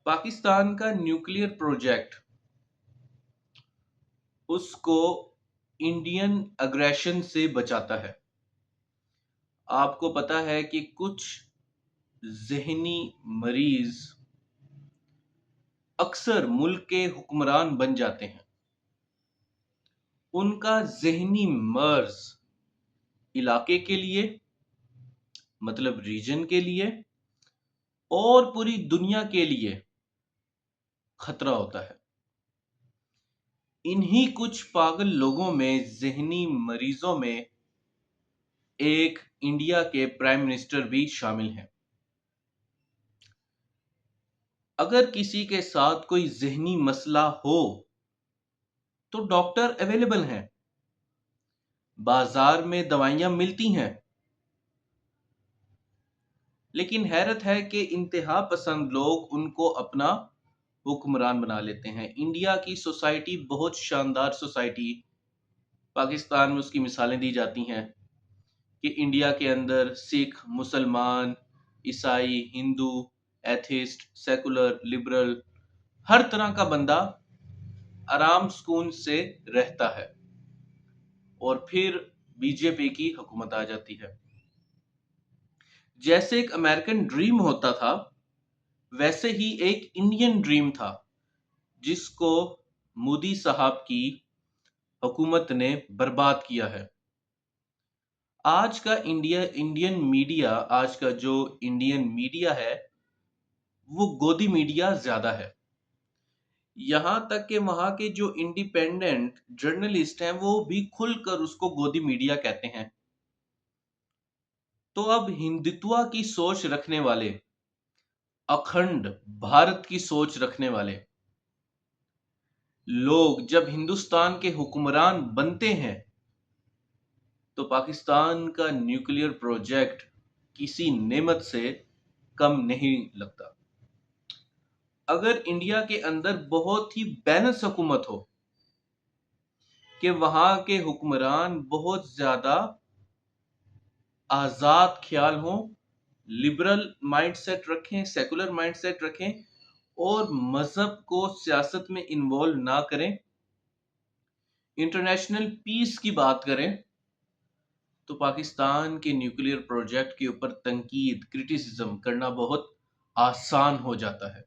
پاکستان کا nuclear project اس کو Indian aggression سے بچاتا ہے۔ آپ کو پتا ہے کہ کچھ ذہنی مریض اکثر ملک کے حکمران بن جاتے ہیں۔ ان کا ذہنی مرض علاقے کے لیے، مطلب ریجن کے لیے اور پوری دنیا کے لیے خطرہ ہوتا ہے۔ انہی کچھ پاگل لوگوں میں، ذہنی مریضوں میں ایک انڈیا کے پرائم منسٹر بھی شامل ہیں۔ اگر کسی کے ساتھ کوئی ذہنی مسئلہ ہو تو ڈاکٹر اویلیبل ہیں، بازار میں دوائیاں ملتی ہیں، لیکن حیرت ہے کہ انتہا پسند لوگ ان کو اپنا حکمران بنا لیتے ہیں۔ انڈیا کی سوسائٹی بہت شاندار سوسائٹی، پاکستان میں اس کی مثالیں دی جاتی ہیں کہ انڈیا کے اندر سکھ، مسلمان، عیسائی، ہندو، ایتھیسٹ، سیکولر، لبرل، ہر طرح کا بندہ آرام سکون سے رہتا ہے، اور پھر بی جے پی کی حکومت آ جاتی ہے۔ جیسے ایک امریکن ڈریم ہوتا تھا، ویسے ہی ایک انڈین ڈریم تھا جس کو مودی صاحب کی حکومت نے برباد کیا ہے۔ آج کا جو انڈین میڈیا ہے وہ گودی میڈیا زیادہ ہے۔ یہاں تک کہ وہاں کے جو انڈیپینڈنٹ جرنلسٹ ہیں وہ بھی کھل کر اس کو گودی میڈیا کہتے ہیں۔ تو اب ہندتوا کی سوچ رکھنے والے، اکھنڈ بھارت کی سوچ رکھنے والے لوگ جب ہندوستان کے حکمران بنتے ہیں تو پاکستان کا نیوکلیئر پروجیکٹ کسی نعمت سے کم نہیں لگتا۔ اگر انڈیا کے اندر بہت ہی بیلنس حکومت ہو کہ وہاں کے حکمران بہت زیادہ آزاد خیال ہوں، لبرل مائنڈ سیٹ رکھیں، سیکولر مائنڈ سیٹ رکھیں اور مذہب کو سیاست میں انوالو نہ کریں، انٹرنیشنل پیس کی بات کریں، تو پاکستان کے نیوکلیئر پروجیکٹ کے اوپر تنقید، کرٹیسزم کرنا بہت آسان ہو جاتا ہے۔